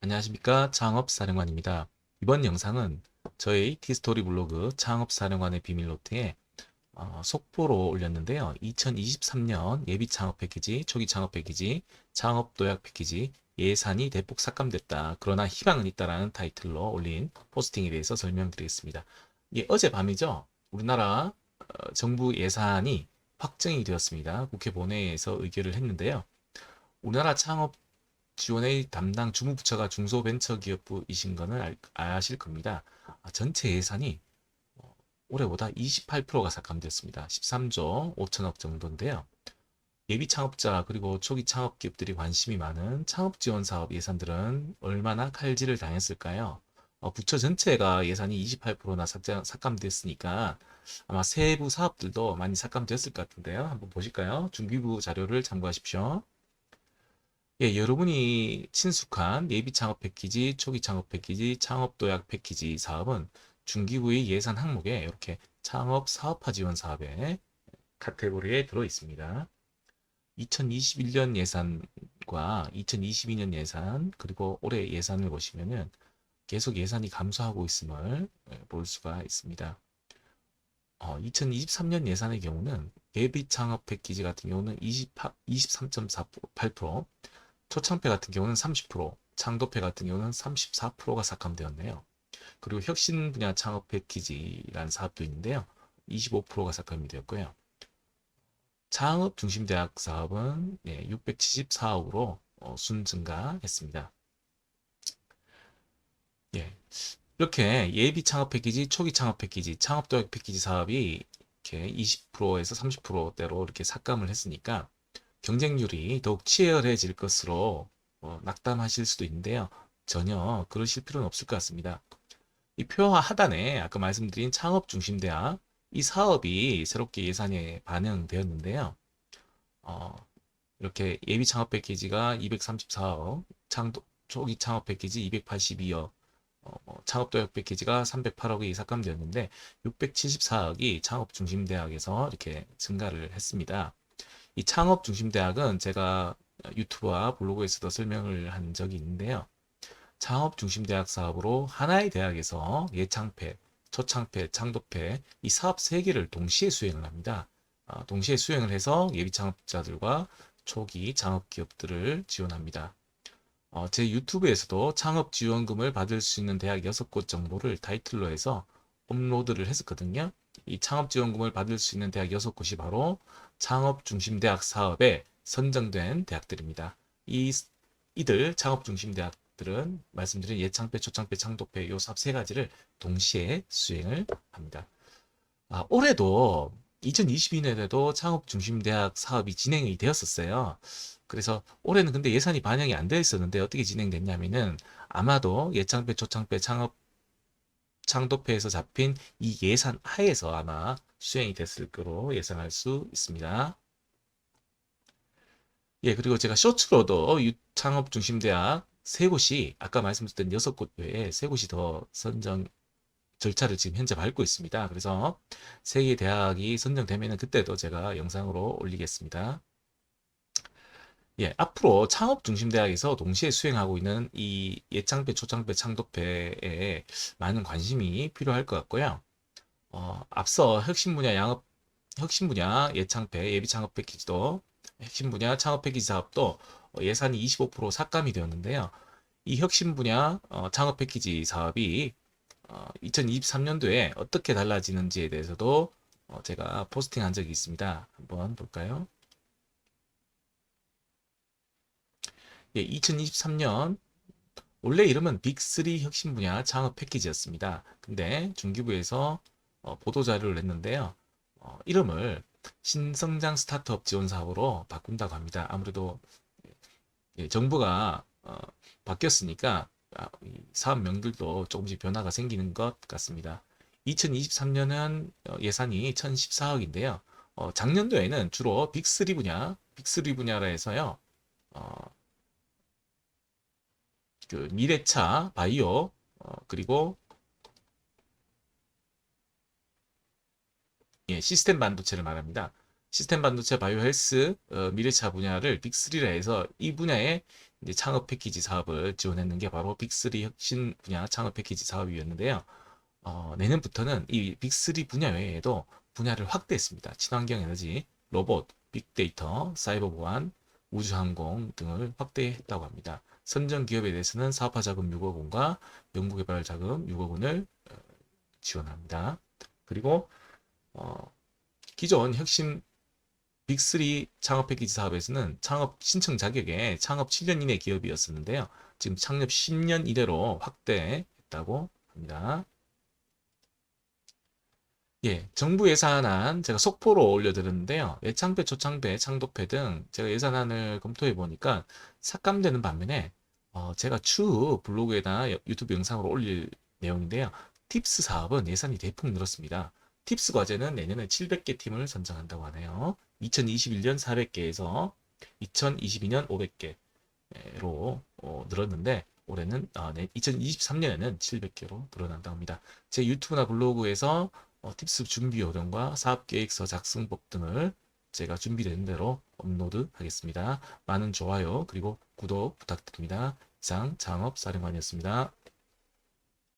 안녕하십니까, 창업사령관입니다. 이번 영상은 저의 티스토리 블로그 창업사령관의 비밀노트에 속보로 올렸는데요. 2023년 예비 창업 패키지, 초기 창업 패키지, 창업 도약 패키지 예산이 대폭 삭감됐다. 그러나 희망은 있다라는 타이틀로 올린 포스팅에 대해서 설명드리겠습니다. 이게 어젯밤이죠. 우리나라 정부 예산이 확정이 되었습니다. 국회 본회의에서 의결을 했는데요. 우리나라 창업 지원의 담당 주무부처가 중소벤처기업부이신 거는 아실 겁니다. 전체 예산이 올해보다 28%가 삭감되었습니다. 13조 5천억 정도인데요. 예비 창업자 그리고 초기 창업 기업들이 관심이 많은 창업 지원 사업 예산들은 얼마나 칼질을 당했을까요? 부처 전체가 예산이 28%나 삭감됐으니까 아마 세부 사업들도 많이 삭감되었을 것 같은데요. 한번 보실까요? 중기부 자료를 참고하십시오. 예, 여러분이 친숙한 예비 창업 패키지, 초기 창업 패키지, 창업 도약 패키지 사업은 중기부의 예산 항목에 이렇게 창업 사업화 지원 사업의 카테고리에 들어 있습니다. 2021년 예산과 2022년 예산, 그리고 올해 예산을 보시면은 계속 예산이 감소하고 있음을 볼 수가 있습니다. 2023년 예산의 경우는 예비 창업 패키지 같은 경우는 23.8%, 초창패 같은 경우는 30%, 창도패 같은 경우는 34%가 삭감되었네요. 그리고 혁신 분야 창업 패키지라는 사업도 있는데요. 25%가 삭감이 되었고요. 창업 중심 대학 사업은 674억으로 순 증가했습니다. 예. 이렇게 예비 창업 패키지, 초기 창업 패키지, 창업 도약 패키지 사업이 이렇게 20%에서 30%대로 이렇게 삭감을 했으니까 경쟁률이 더욱 치열해질 것으로 낙담하실 수도 있는데요. 전혀 그러실 필요는 없을 것 같습니다. 이 표 하단에 아까 말씀드린 창업 중심 대학 이 사업이 새롭게 예산에 반영되었는데요. 어, 이렇게 예비 창업 패키지가 234억, 초기 창업 패키지 282억, 창업 도약 패키지가 308억이 삭감되었는데 674억이 창업 중심 대학에서 이렇게 증가를 했습니다. 이 창업 중심 대학은 제가 유튜브와 블로그에서도 설명을 한 적이 있는데요. 창업 중심 대학 사업으로 하나의 대학에서 예창패, 초창패, 창도패 이 사업 세개를 동시에 수행을 합니다. 동시에 수행을 해서 예비 창업자들과 초기 창업 기업들을 지원합니다. 제 유튜브에서도 창업 지원금을 받을 수 있는 대학 6곳 정보를 타이틀로 해서 업로드를 했었거든요. 이 창업 지원금을 받을 수 있는 대학 6곳이 바로 창업 중심 대학 사업에 선정된 대학들입니다. 이들 창업 중심 대학들은 말씀드린 예창패, 초창패, 창도패 요 사업 세 가지를 동시에 수행을 합니다. 올해도 2022년에도 창업 중심 대학 사업이 진행이 되었었어요. 그래서 올해는 근데 예산이 반영이 안 되어 있었는데 어떻게 진행됐냐면은 아마도 예창패, 초창패, 창도패에서 잡힌 이 예산 하에서 아마 수행이 됐을 거로 예상할 수 있습니다. 예, 그리고 제가 쇼츠로도 창업 중심 대학 세 곳이 아까 말씀드렸던 6곳 외에 세 곳이 더 선정 절차를 지금 현재 밟고 있습니다. 그래서 세 개 대학이 선정되면 그때도 제가 영상으로 올리겠습니다. 예, 앞으로 창업 중심 대학에서 동시에 수행하고 있는 이 예창패, 초창패, 창도패에 많은 관심이 필요할 것 같고요. 앞서 혁신 분야 예창패, 예비 창업 패키지도, 혁신 분야 창업 패키지 사업도 예산이 25% 삭감이 되었는데요. 이 혁신 분야 창업 패키지 사업이 2023년도에 어떻게 달라지는지에 대해서도 제가 포스팅한 적이 있습니다. 한번 볼까요? 예, 2023년 원래 이름은 빅3 혁신 분야 창업 패키지였습니다. 근데 중기부에서 보도 자료를 냈는데요. 이름을 신성장 스타트업 지원 사업으로 바꾼다고 합니다. 아무래도 예, 정부가 바뀌었으니까 사업명들도 조금씩 변화가 생기는 것 같습니다. 2023년은 예산이 1014억인데요. 작년도에는 주로 빅3 분야라 해서요. 어, 그 미래차, 바이오, 그리고 예, 시스템 반도체를 말합니다. 시스템 반도체, 바이오 헬스, 미래차 분야를 빅3라 해서 이 분야에 이제 창업 패키지 사업을 지원했는 게 바로 빅3 혁신 분야 창업 패키지 사업이었는데요. 내년부터는 이 빅3 분야 외에도 분야를 확대했습니다. 친환경 에너지, 로봇, 빅데이터, 사이버 보안, 우주항공 등을 확대했다고 합니다. 선정 기업에 대해서는 사업화 자금 6억 원과 연구개발 자금 6억 원을 지원합니다. 그리고 기존 혁신 빅3 창업 패키지 사업에서는 창업 신청 자격에 창업 7년 이내 기업이었었는데요. 지금 창립 10년 이내로 확대했다고 합니다. 예, 정부 예산안 제가 속보로 올려드렸는데요. 예창배, 초창배, 창도패 등 제가 예산안을 검토해 보니까 삭감되는 반면에 제가 추후 블로그에다 유튜브 영상으로 올릴 내용인데요. 팁스 사업은 예산이 대폭 늘었습니다. 팁스 과제는 내년에 700개 팀을 선정한다고 하네요. 2021년 400개에서 2022년 500개로 늘었는데 올해는 2023년에는 700개로 늘어난다고 합니다. 제 유튜브나 블로그에서 팁스 준비 요령과 사업계획서 작성법 등을 제가 준비된 대로 업로드 하겠습니다. 많은 좋아요 그리고 구독 부탁드립니다. 이상 창업사령관이었습니다.